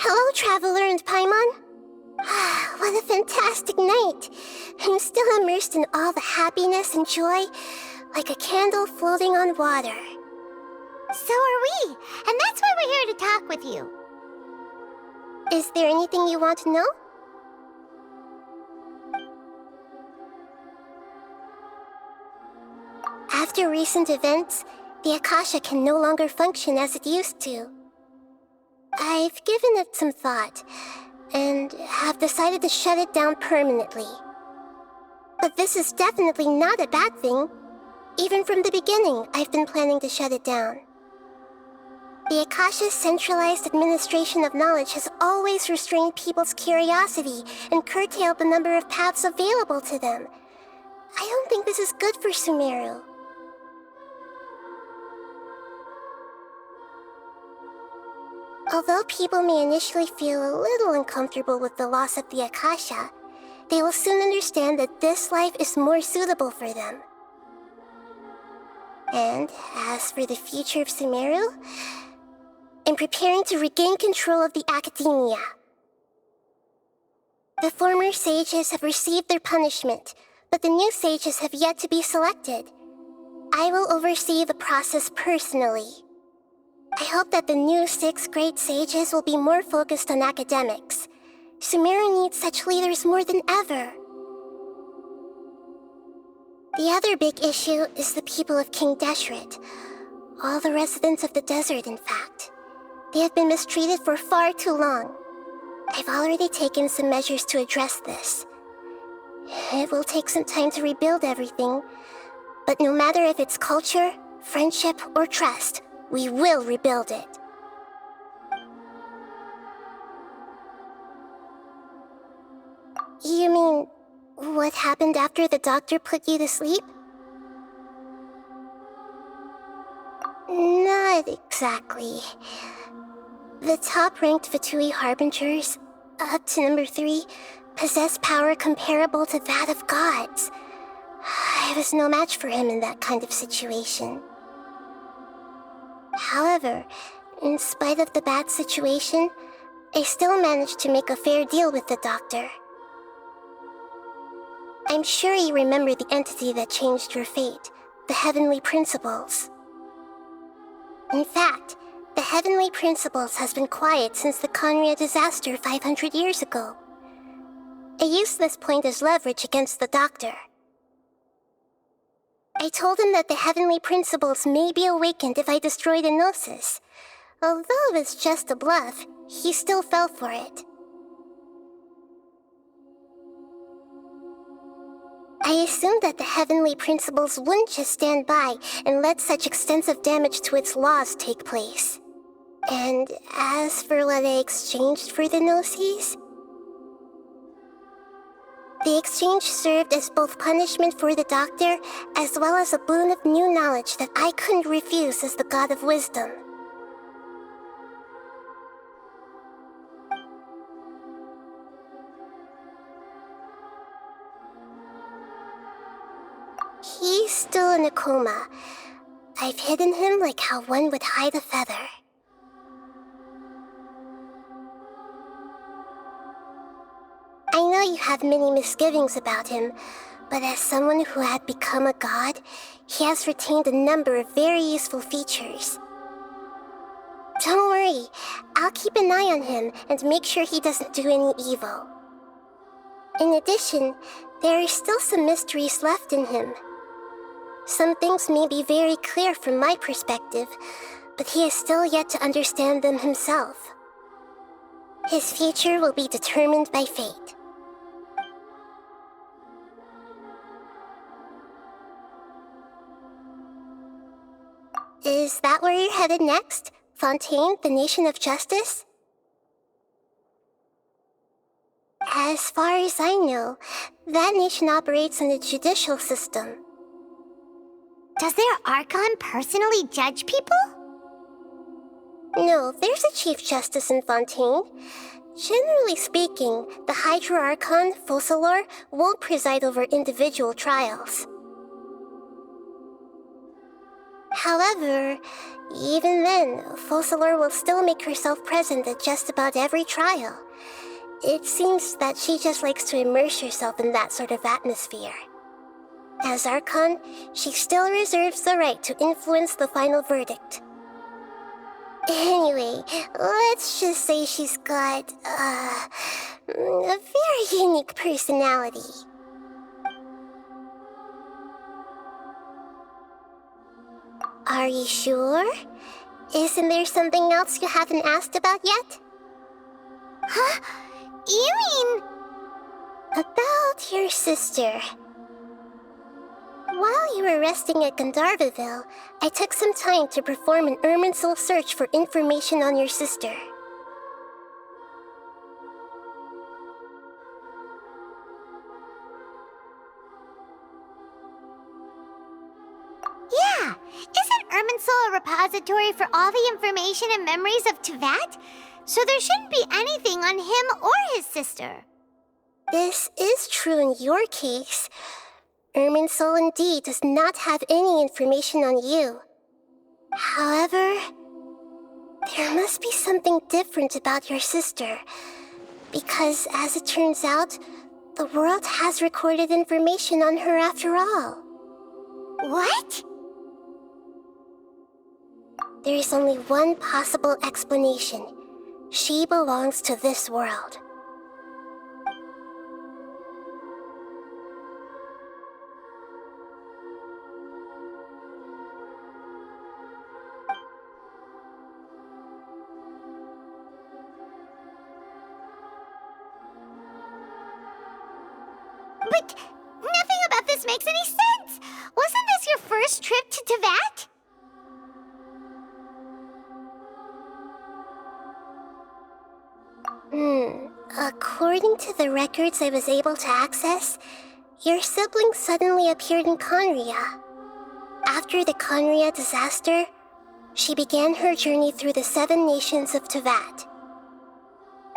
Hello, Traveler and Paimon. What a fantastic night. I'm still immersed in all the happiness and joy, like a candle floating on water. So are we, and that's why we're here to talk with you. Is there anything you want to know? After recent events, the Akasha can no longer function as it used to. I've given it some thought, and have decided to shut it down permanently. But this is definitely not a bad thing. Even from the beginning, I've been planning to shut it down. The Akasha's centralized administration of knowledge has always restrained people's curiosity and curtailed the number of paths available to them. I don't think this is good for Sumeru. Although people may initially feel a little uncomfortable with the loss of the Akasha, they will soon understand that this life is more suitable for them. And as for the future of Sumeru, I'm preparing to regain control of the academia. The former sages have received their punishment, but the new sages have yet to be selected. I will oversee the process personally. I hope that the new 6th grade sages will be more focused on academics. Sumeru needs such leaders more than ever. The other big issue is the people of King Deshret. All the residents of the desert, in fact. They have been mistreated for far too long. I've already taken some measures to address this. It will take some time to rebuild everything, but no matter if it's culture, friendship, or trust, we will rebuild it. You mean, what happened after the doctor put you to sleep? Not exactly. The top-ranked Fatui Harbingers, up to number 3, possess power comparable to that of gods. I was no match for him in that kind of situation. However, in spite of the bad situation, I still managed to make a fair deal with the doctor. I'm sure you remember the entity that changed your fate, the Heavenly Principles. In fact, the Heavenly Principles has been quiet since the Conria disaster 500 years ago. I used this point as leverage against the doctor. I told him that the Heavenly Principles may be awakened if I destroy the Gnosis. Although it's just a bluff, he still fell for it. I assumed that the Heavenly Principles wouldn't just stand by and let such extensive damage to its laws take place. And as for what I exchanged for the Gnosis, the exchange served as both punishment for the doctor, as well as a boon of new knowledge that I couldn't refuse as the God of Wisdom. He's still in a coma. I've hidden him like how one would hide a feather. I know you have many misgivings about him, but as someone who had become a god, he has retained a number of very useful features. Don't worry, I'll keep an eye on him and make sure he doesn't do any evil. In addition, there are still some mysteries left in him. Some things may be very clear from my perspective, but he is still yet to understand them himself. His future will be determined by fate. Is that where you're headed next? Fontaine, the Nation of Justice? As far as I know, that nation operates in a judicial system. Does their Archon personally judge people? No, there's a Chief Justice in Fontaine. Generally speaking, the Hydra Archon, Focalor, won't preside over individual trials. However, even then, Focalor will still make herself present at just about every trial. It seems that she just likes to immerse herself in that sort of atmosphere. As Archon, she still reserves the right to influence the final verdict. Anyway, let's just say she's got, a very unique personality. Are you sure? Isn't there something else you haven't asked about yet? Huh? You mean... About your sister. While you were resting at Gandharvaville, I took some time to perform an Irminsul search for information on your sister. Yeah! Isn't Irminsul a repository for all the information and memories of Teyvat? So there shouldn't be anything on him or his sister. This is true in your case. Irminsul indeed does not have any information on you. However, there must be something different about your sister, because as it turns out, the world has recorded information on her after all. What? There is only one possible explanation. She belongs to this world. But nothing about this makes any sense! Wasn't this your first trip to Teyvat? According to the records I was able to access, your sibling suddenly appeared in Conria. After the Conria disaster, she began her journey through the 7 nations of Teyvat.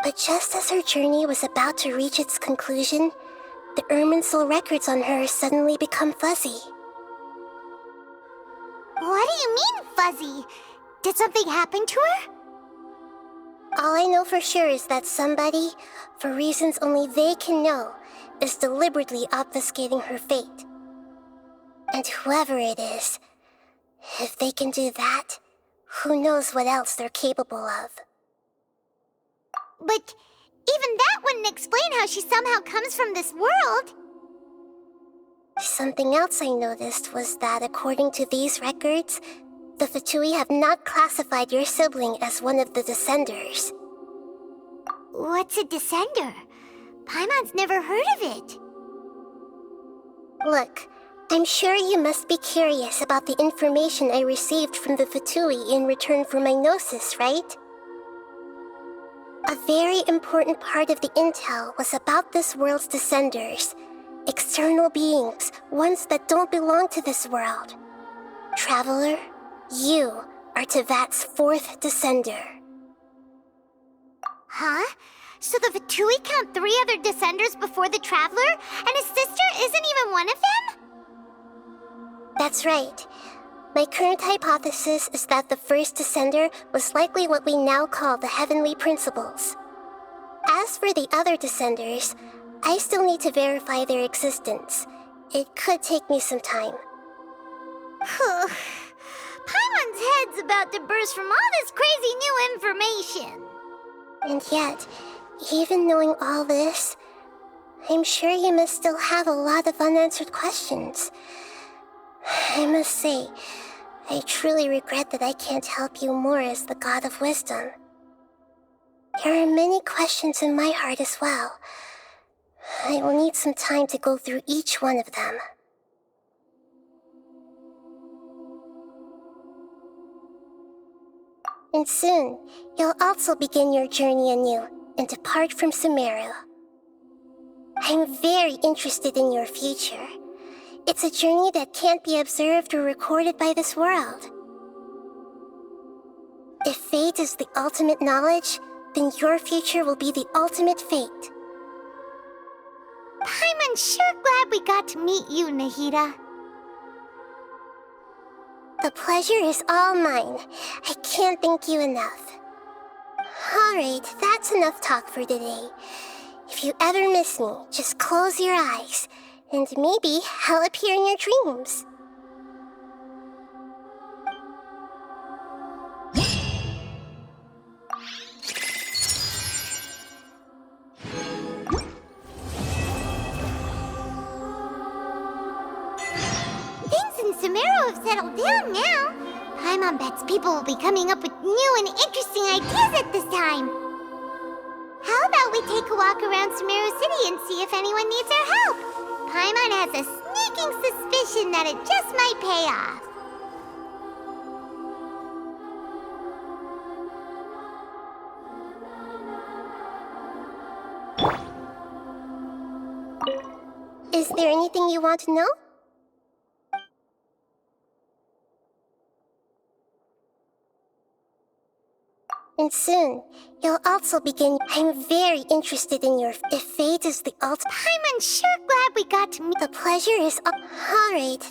But just as her journey was about to reach its conclusion, the Irminsul records on her suddenly become fuzzy. What do you mean, fuzzy? Did something happen to her? All I know for sure is that somebody, for reasons only they can know, is deliberately obfuscating her fate. And whoever it is, if they can do that, who knows what else they're capable of. But even that wouldn't explain how she somehow comes from this world. Something else I noticed was that according to these records, the Fatui have not classified your sibling as one of the Descenders. What's a Descender? Paimon's never heard of it. Look, I'm sure you must be curious about the information I received from the Fatui in return for my gnosis, right? A very important part of the intel was about this world's Descenders. External beings, ones that don't belong to this world. Traveler, you are Teyvat's 4th Descender. Huh? So the Fatui count 3 other Descenders before the Traveler, and his sister isn't even one of them? That's right. My current hypothesis is that the first Descender was likely what we now call the Heavenly Principles. As for the other Descenders, I still need to verify their existence. It could take me some time. Paimon's head's about to burst from all this crazy new information. And yet, even knowing all this, I'm sure you must still have a lot of unanswered questions. I must say, I truly regret that I can't help you more as the God of Wisdom. There are many questions in my heart as well. I will need some time to go through each one of them. And soon, you'll also begin your journey anew and depart from Sumeru. I'm very interested in your future. It's a journey that can't be observed or recorded by this world. If fate is the ultimate knowledge, then your future will be the ultimate fate. I'm sure glad we got to meet you, Nahida. The pleasure is all mine. I can't thank you enough. Alright, that's enough talk for today. If you ever miss me, just close your eyes, and maybe I'll appear in your dreams. Things in Sumeru have settled down now. Paimon bets people will be coming up with new and interesting ideas at this time. How about we take a walk around Sumeru City and see if anyone needs our help? Paimon has a sneaking suspicion that it just might pay off. Is there anything you want to know? And soon, you'll also begin. I'm very interested in your. If fate is the ultimate. I'm sure glad we got to meet. The pleasure is alright.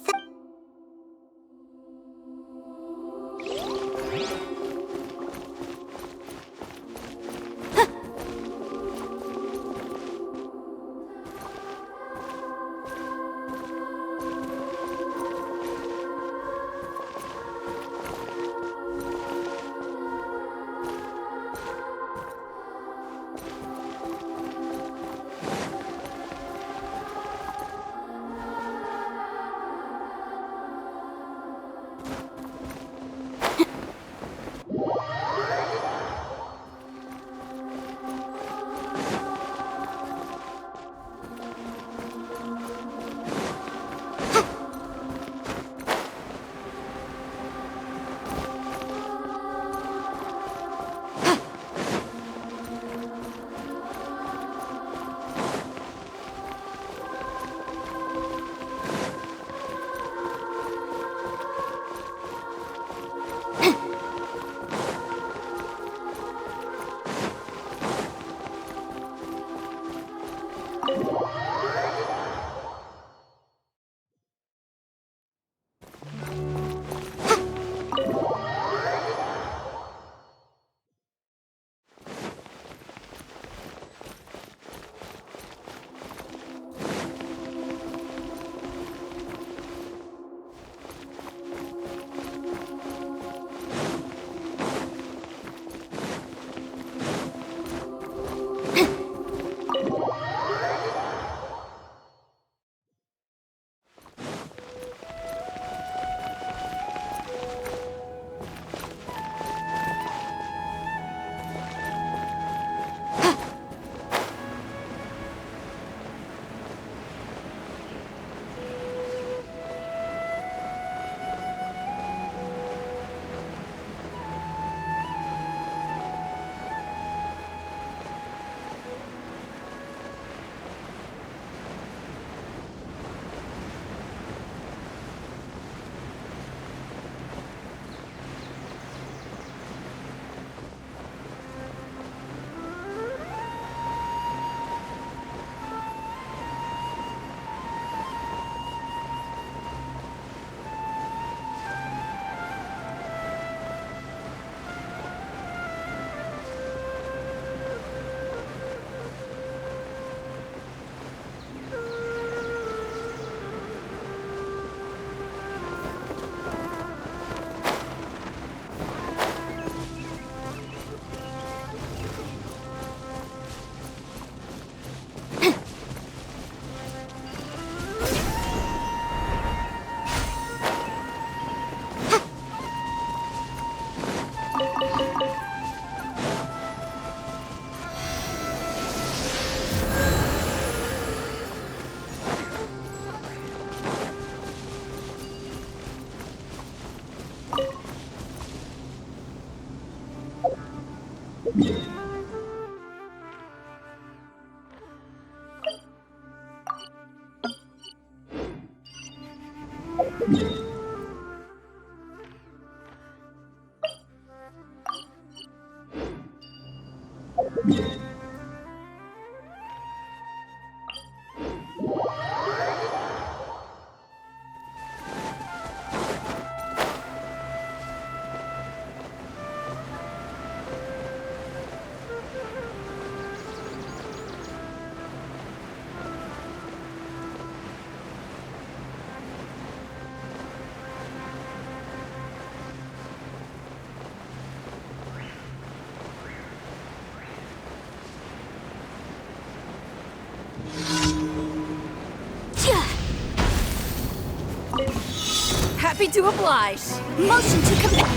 Happy to oblige. Motion to commit.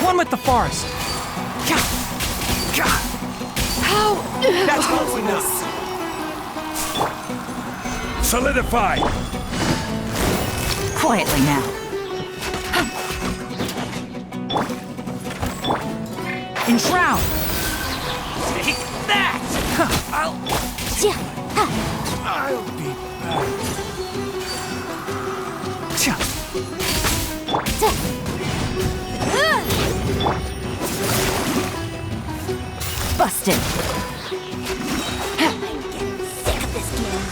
One with the forest. How? That's close enough. Solidify! Quietly now. Enshroud. Take that! I'll be Busted. I'm getting sick of this game.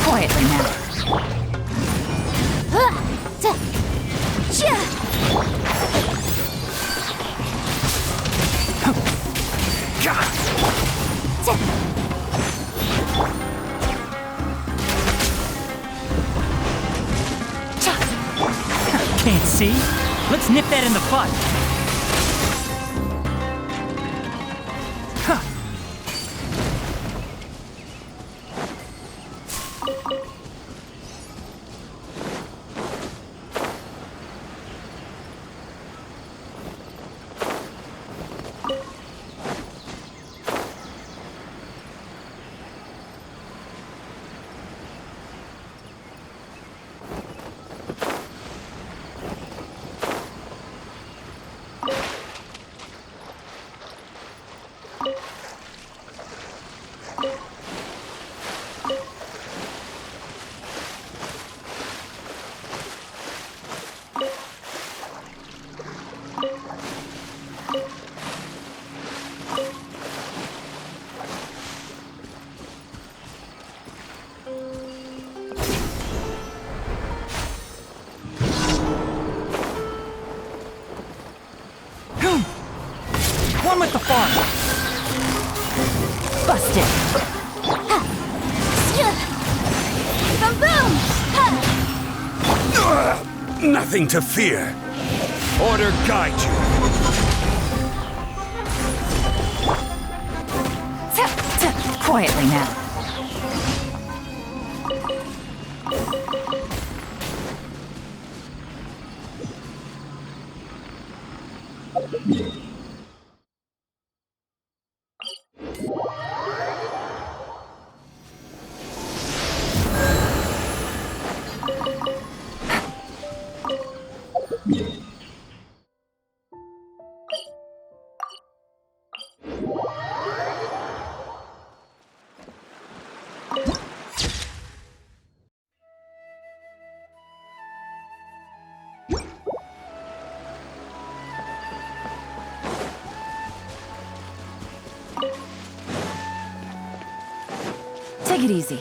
Quietly now. Can't see? Let's nip that in the bud. One with the farm. Busted. Boom! Nothing to fear. Order guide you. Quietly now. Take it easy.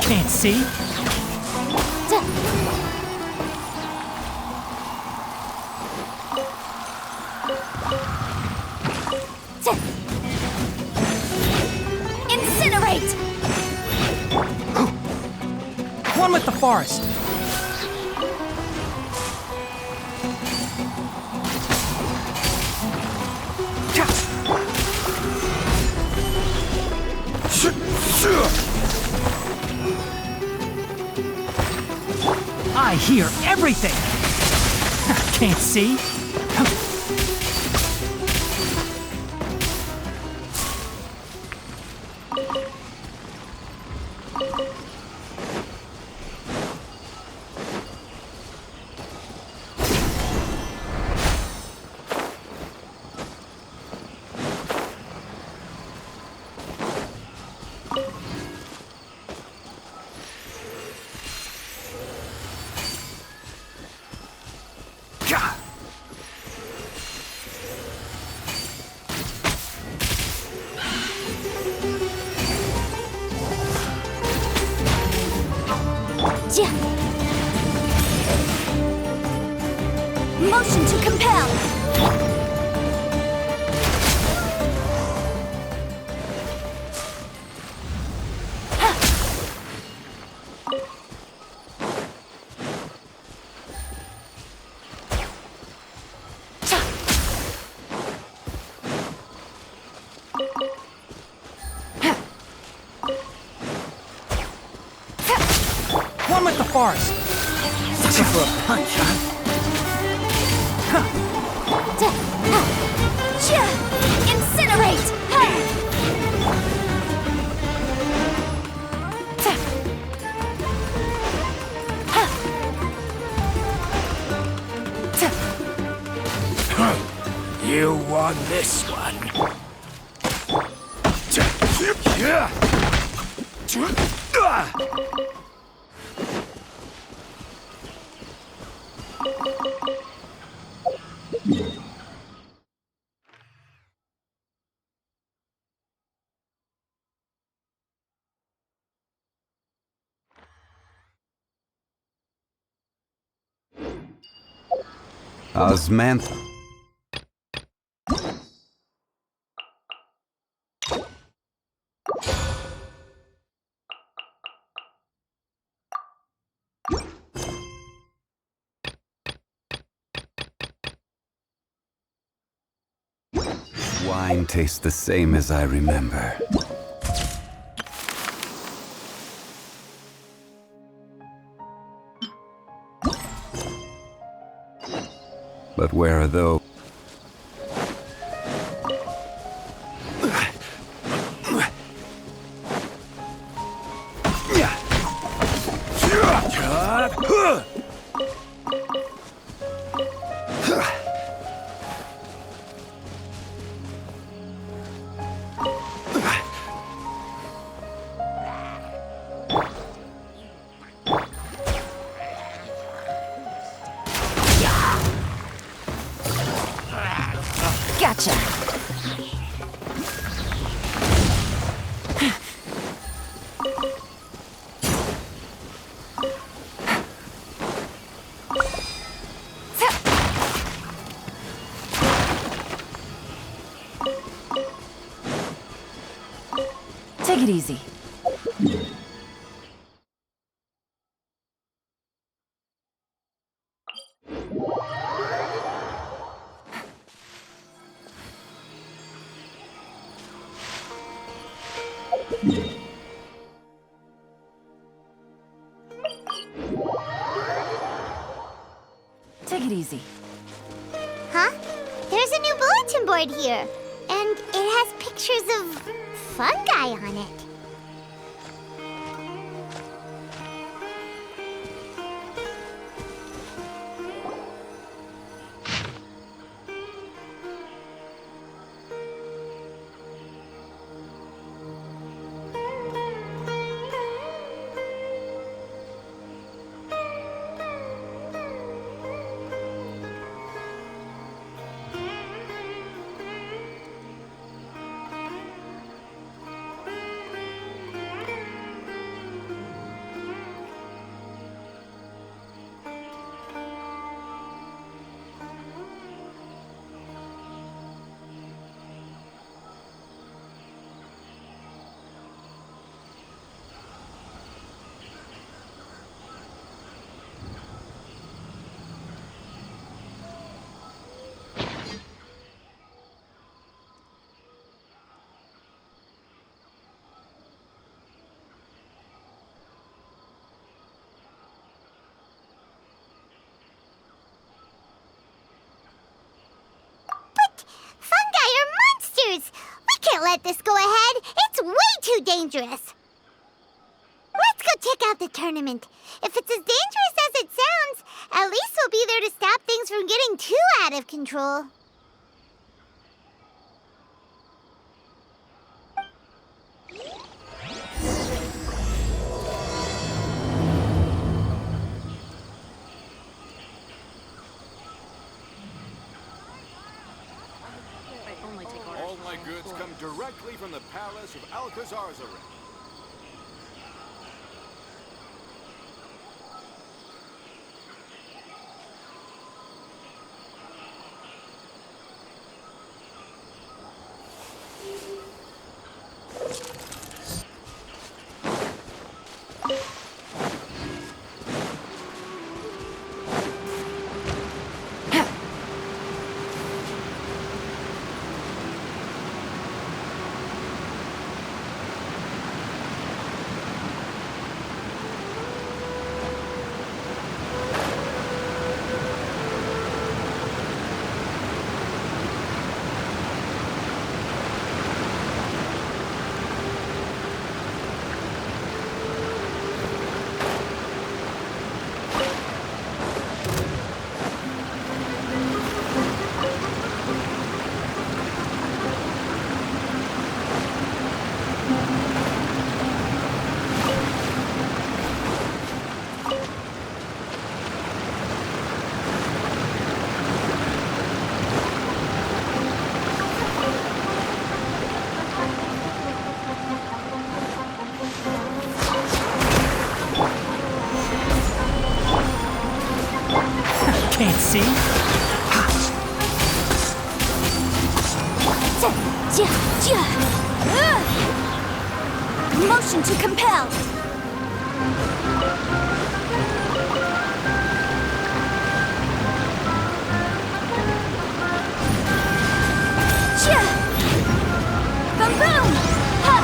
Can't see? Incinerate! One with the forest. I hear everything. Can't see? Motion to compel! One with the forest. Looking for a punch, huh? Incinerate! You won this one. Osmantha. Wine tastes the same as I remember. But where are those? Gotcha. Take it easy. Take it easy. Huh? There's a new bulletin board here. And it has pictures of fungi on it. Fungi are monsters! We can't let this go ahead. It's way too dangerous. Let's go check out the tournament. If it's as dangerous as it sounds, at least we'll be there to stop things from getting too out of control. All my goods come directly from the palace of Alcazarzarin. Can't see? Motion to compel. Boom boom. Ha.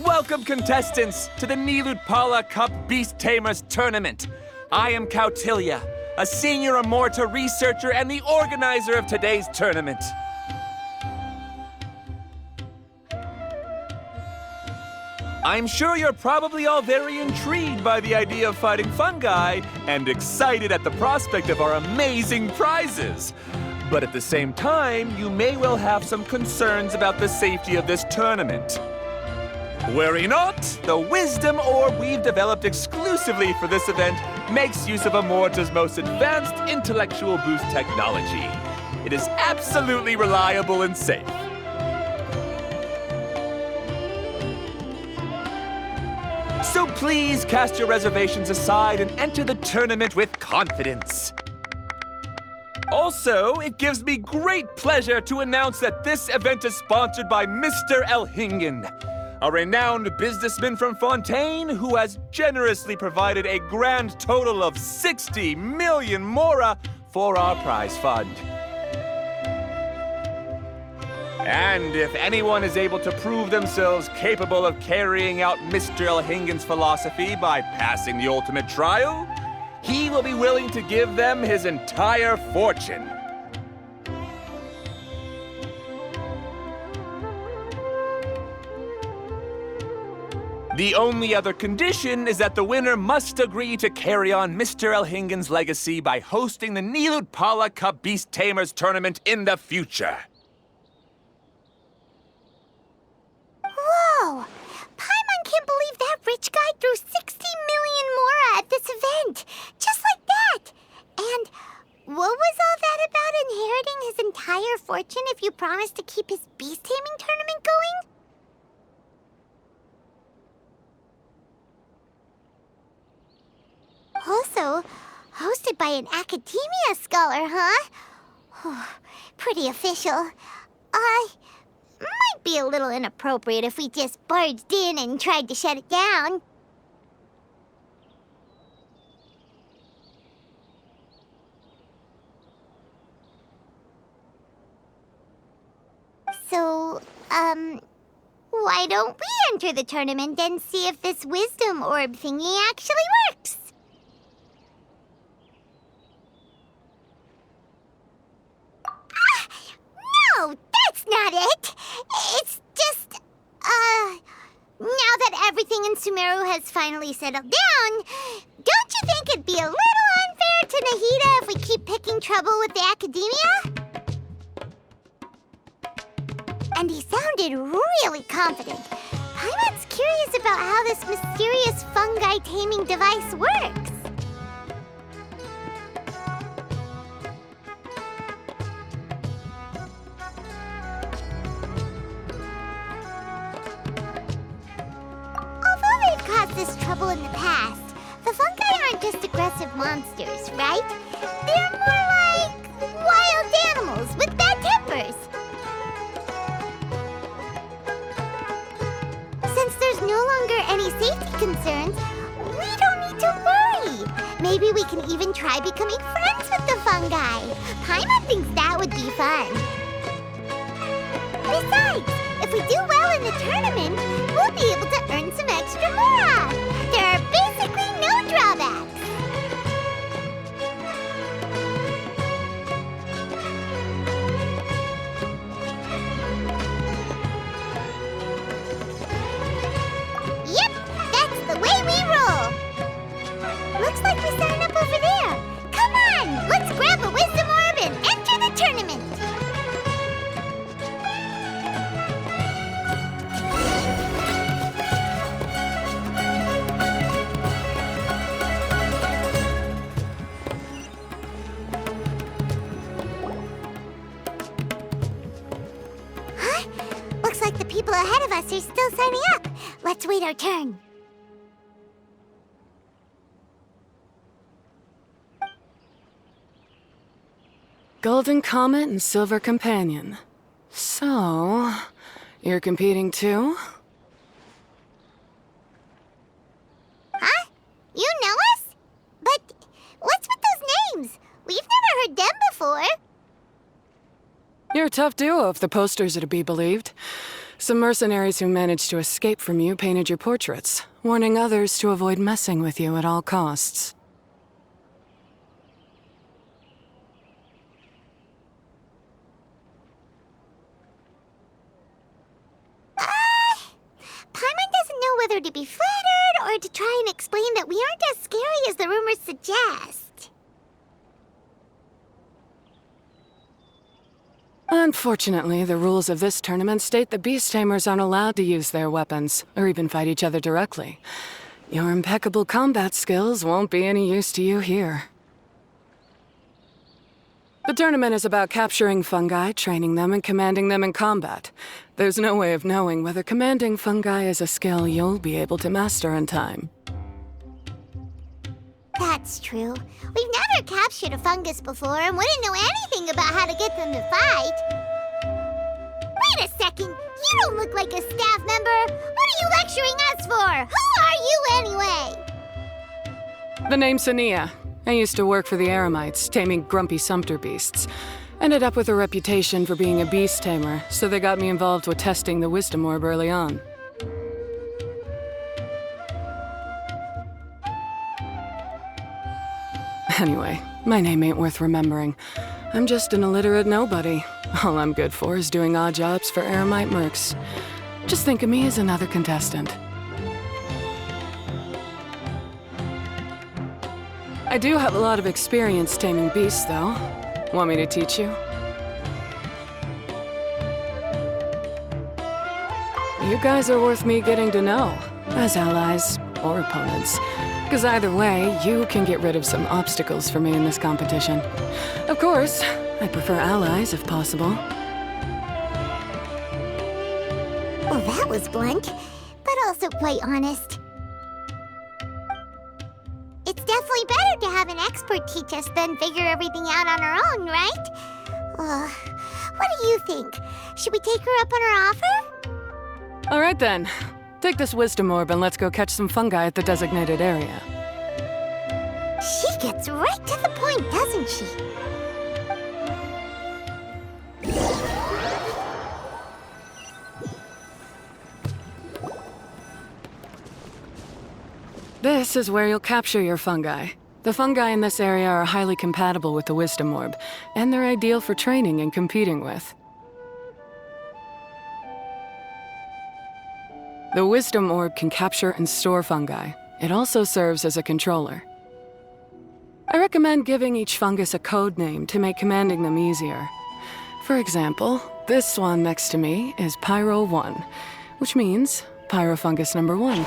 Welcome, contestants, to the Nilutpala Cup Beast Tamers Tournament. I am Kautilya, a senior Amorta researcher and the organizer of today's tournament. I'm sure you're probably all very intrigued by the idea of fighting fungi and excited at the prospect of our amazing prizes. But at the same time, you may well have some concerns about the safety of this tournament. Worry not, the wisdom orb we've developed exclusively for this event makes use of Amorta's most advanced intellectual boost technology. It is absolutely reliable and safe. So please cast your reservations aside and enter the tournament with confidence. Also, it gives me great pleasure to announce that this event is sponsored by Mr. Elhingen, a renowned businessman from Fontaine who has generously provided a grand total of 60 million mora for our prize fund. And if anyone is able to prove themselves capable of carrying out Mr. Elhingen's philosophy by passing the ultimate trial, he will be willing to give them his entire fortune. The only other condition is that the winner must agree to carry on Mr. Elhingen's legacy by hosting the Nilutpala Cup Beast Tamers Tournament in the future. Whoa! Paimon can't believe that rich guy threw 60 million mora at this event. Just like that. And what was all that about inheriting his entire fortune if you promised to keep his beast taming tournament going? Also, hosted by an academia scholar, huh? Pretty official. Might be a little inappropriate if we just barged in and tried to shut it down. So, why don't we enter the tournament and see if this wisdom orb thingy actually works? No, that's not it. It's just, now that everything in Sumeru has finally settled down, don't you think it'd be a little unfair to Nahida if we keep picking trouble with the academia? And he sounded really confident. Paimon's curious about how this mysterious fungi taming device works. Although they've caused this trouble in the past, The fungi aren't just aggressive monsters, right? They're more like wild animals with bad tempers. Since there's no longer any safety concerns, we don't need to worry. Maybe we can even try becoming friends with the fungi. Paimon thinks that would be fun. Besides, if we do well in the tournament, we'll be able to earn some extra mora. There are basically no drawbacks. Yep, that's the way we roll. Looks like we sign up over there. Come on, let's grab a wisdom orb and enter the tournament. Huh? Looks like the people ahead of us are still signing up. Let's wait our turn. Golden Comet and Silver Companion. So, you're competing too? Huh? You know us? But what's with those names? We've never heard them before. You're a tough duo if the posters are to be believed. Some mercenaries who managed to escape from you painted your portraits, warning others to avoid messing with you at all costs. Paimon doesn't know whether to be flattered or to try and explain that we aren't as scary as the rumors suggest. Unfortunately, the rules of this tournament state that beast tamers aren't allowed to use their weapons, or even fight each other directly. Your impeccable combat skills won't be any use to you here. The tournament is about capturing fungi, training them, and commanding them in combat. There's no way of knowing whether commanding fungi is a skill you'll be able to master in time. That's true. We've never captured a fungus before and wouldn't know anything about how to get them to fight. Wait a second! You don't look like a staff member! What are you lecturing us for? Who are you anyway? The name's Sania. I used to work for the Eremites, taming grumpy sumpter beasts. Ended up with a reputation for being a beast tamer, so they got me involved with testing the wisdom orb early on. Anyway, my name ain't worth remembering. I'm just an illiterate nobody. All I'm good for is doing odd jobs for Eremite mercs. Just think of me as another contestant. I do have a lot of experience taming beasts, though. Want me to teach you? You guys are worth me getting to know, as allies or opponents. Because either way, you can get rid of some obstacles for me in this competition. Of course, I prefer allies if possible. Well, that was blunt, but also quite honest. It's definitely better to have an expert teach us than figure everything out on our own, right? What do you think? Should we take her up on her offer? All right then. Take this wisdom orb and let's go catch some fungi at the designated area. She gets right to the point, doesn't she? This is where you'll capture your fungi. The fungi in this area are highly compatible with the wisdom orb, and they're ideal for training and competing with. The wisdom orb can capture and store fungi. It also serves as a controller. I recommend giving each fungus a code name to make commanding them easier. For example, this one next to me is Pyro 1, which means Pyrofungus number 1.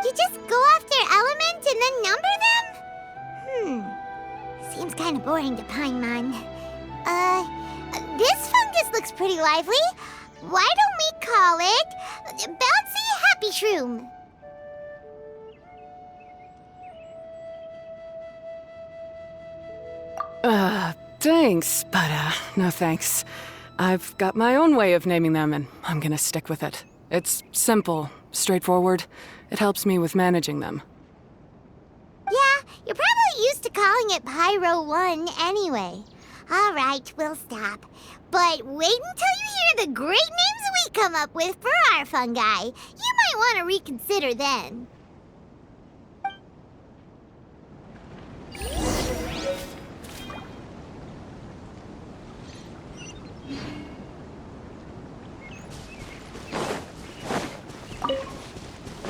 You just go after elements and then number them? Seems kind of boring to Paimon. This fungus looks looks pretty lively. Why don't we call it Bouncy Happy Shroom? Thanks, but no thanks. I've got my own way of naming them, and I'm gonna stick with it. It's simple, straightforward. It helps me with managing them. Yeah, you're probably used to calling it Pyro 1 anyway. All right, we'll stop. But wait until you hear the great names we come up with for our fungi. You might want to reconsider then.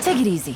Take it easy.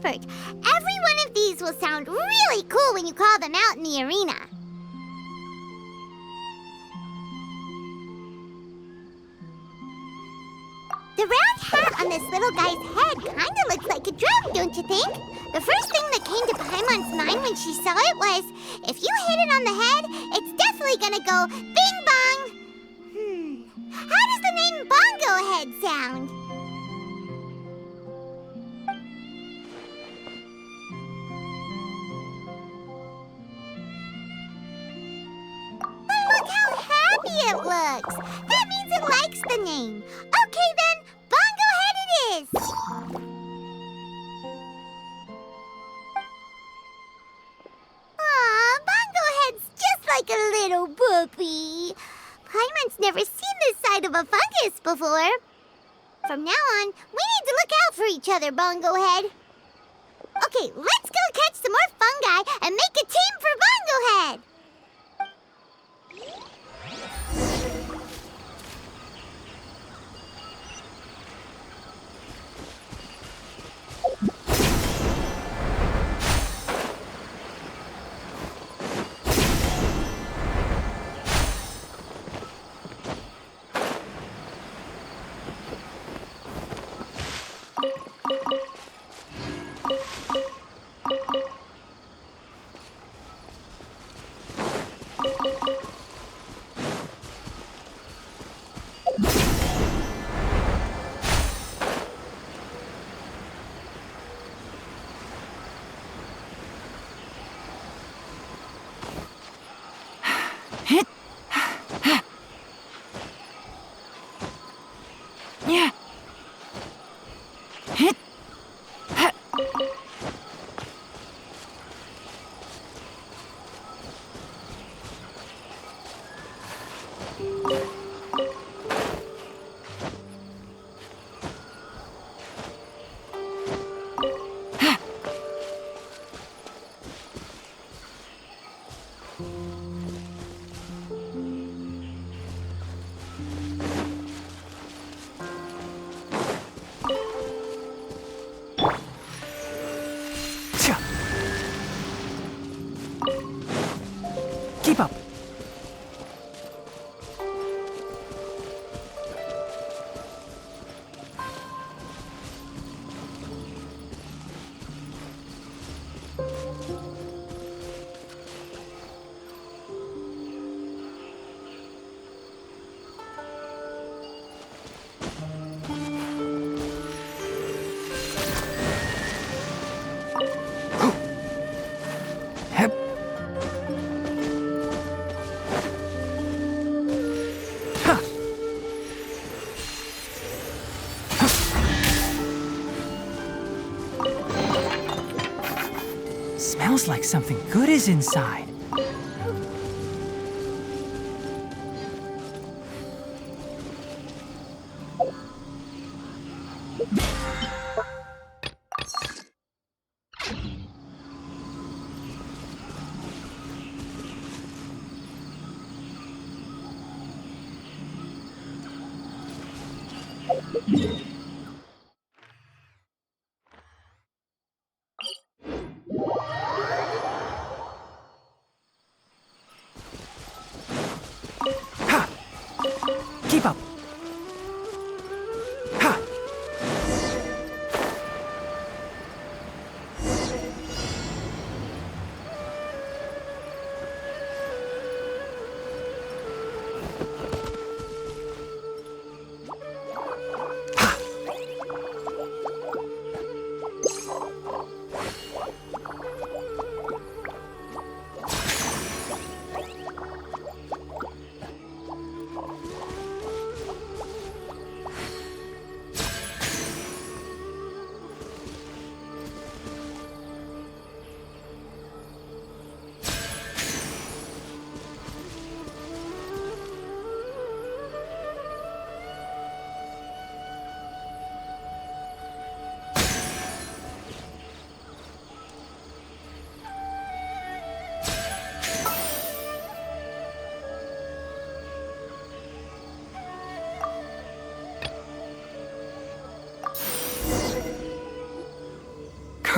expert. Every one of these will sound really cool when you call them out in the arena. The round hat on this little guy's head kinda looks like a drum, don't you think? The first thing that came to Paimon's mind when she saw it was, if you hit it on the head, it's definitely gonna go bing bong. How does the name Bongo Head sound? Look how happy it looks. That means it likes the name. Okay then, Bongo Head it is. Aw, Bongo Head's just like a little puppy. Paimon's never seen this side of a fungus before. From now on, we need to look out for each other, Bongo Head. Okay, let's go catch some more fungi and make a team for Bongo Head. Keep up. Smells like something good is inside. Keep up. Ha!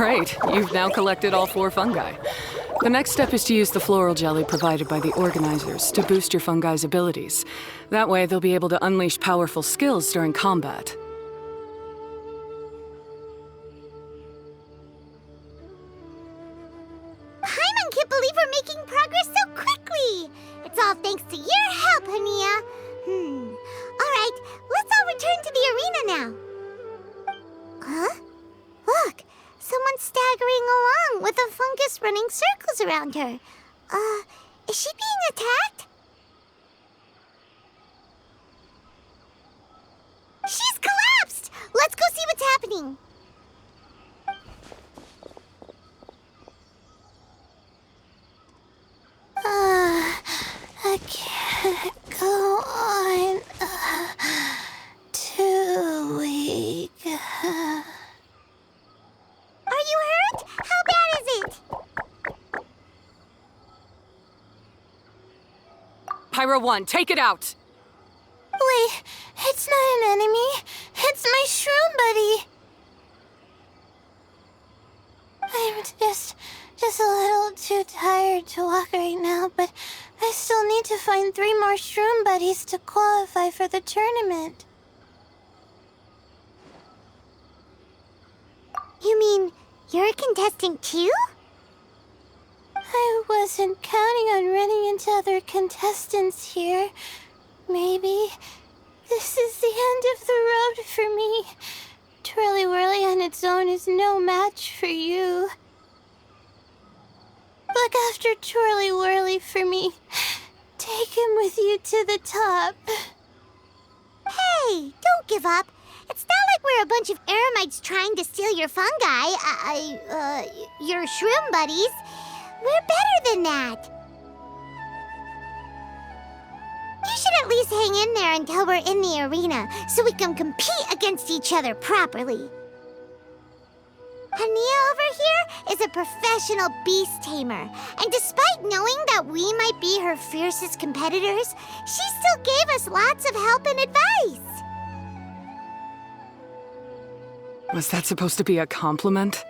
Great, you've now collected all 4 fungi. The next step is to use the floral jelly provided by the organizers to boost your fungi's abilities. That way, they'll be able to unleash powerful skills during combat. Paimon can't believe we're making progress so quickly! It's all thanks to your help, Hania. Alright, let's all return to the arena now. Huh? Look, someone's staggering along with a fungus running circles around her. Is she being attacked? She's collapsed! Let's go see what's happening. I can't go on. Too weak. Are you hurt? How bad is it? Pyro 1, take it out! Wait, it's not an enemy. It's my shroom buddy. I'm just a little too tired to walk right now, but I still need to find 3 more shroom buddies to qualify for the tournament. You mean you're a contestant too? I wasn't counting on running into other contestants here. Maybe this is the end of the road for me. Twirly Whirly on its own is no match for you. Look after Twirly Whirly for me. Take him with you to the top. Hey, don't give up. It's not like we're a bunch of eremites trying to steal your fungi. Your shroom buddies. We're better than that. You should at least hang in there until we're in the arena, so we can compete against each other properly. Hania over here is a professional beast tamer, and despite knowing that we might be her fiercest competitors, she still gave us lots of help and advice. Was that supposed to be a compliment?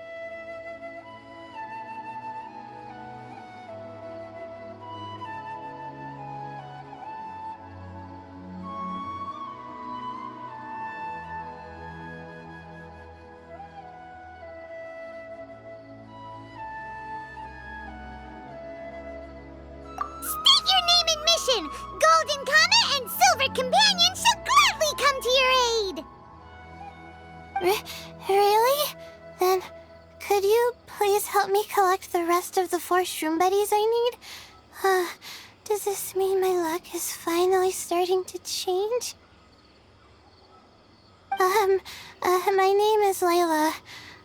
State your name and mission! Golden Comet and Silver Companion shall gladly come to your aid! Really? Then, could you please help me collect the rest of the 4 shroom buddies I need? Does this mean my luck is finally starting to change? My name is Layla.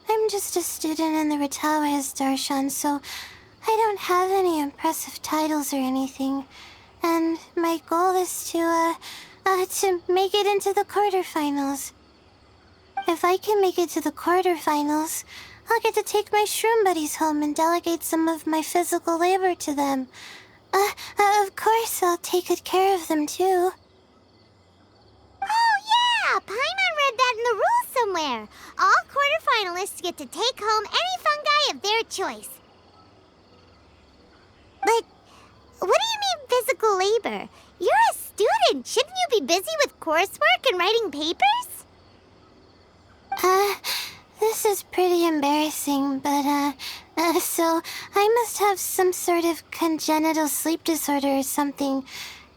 I'm just a student in the Ratawa's Darshan, so I don't have any impressive titles or anything. And my goal is to make it into the quarterfinals. If I can make it to the quarterfinals, I'll get to take my shroom buddies home and delegate some of my physical labor to them. Of course, I'll take good care of them, too. Oh, yeah! Paimon read that in the rules somewhere. All quarterfinalists get to take home any fungi of their choice. But what do you mean physical labor? You're a student. Shouldn't you be busy with coursework and writing papers? This is pretty embarrassing, but, so I must have some sort of congenital sleep disorder or something,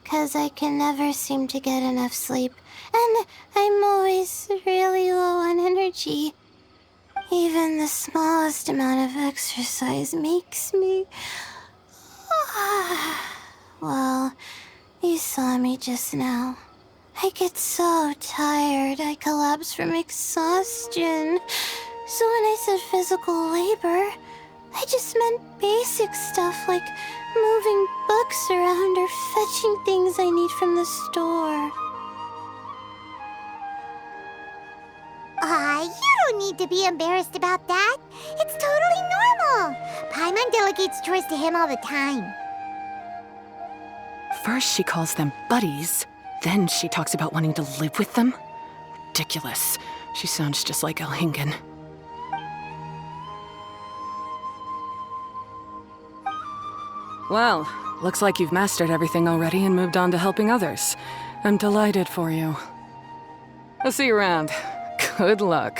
'cause I can never seem to get enough sleep, and I'm always really low on energy. Even the smallest amount of exercise makes me... Well, you saw me just now. I get so tired, I collapse from exhaustion. So when I said physical labor, I just meant basic stuff like moving books around or fetching things I need from the store. You don't need to be embarrassed about that. It's totally normal. Paimon delegates chores to him all the time. First she calls them buddies, then she talks about wanting to live with them? Ridiculous. She sounds just like Elhingen. Well, looks like you've mastered everything already and moved on to helping others. I'm delighted for you. I'll see you around. Good luck.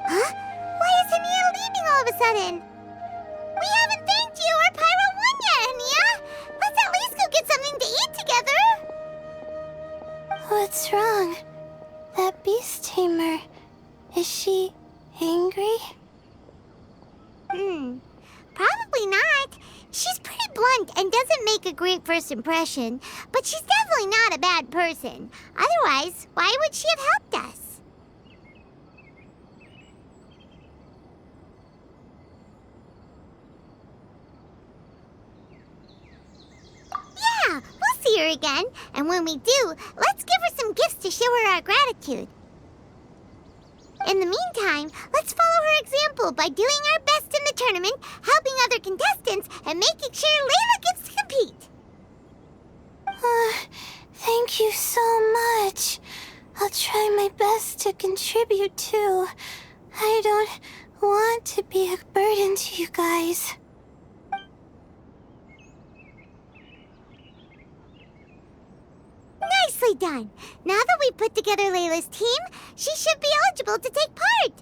Huh? Why is Ania leaving all of a sudden? We haven't thanked you or Pyro 1 yet, Ania! Let's at least go get something to eat together! What's wrong? That beast tamer. Is she angry? Probably not. She's pretty blunt and doesn't make a great first impression, but she's definitely not a bad person. Otherwise, why would she have helped us? Yeah, we'll see her again, and when we do, let's give her some gifts to show her our gratitude. In the meantime, let's follow her example by doing our best in the tournament, helping other contestants, and making sure Layla gets to compete. Thank you so much. I'll try my best to contribute too. I don't want to be a burden to you guys. Nicely done. Now that we've put together Layla's team, she should be eligible to take part.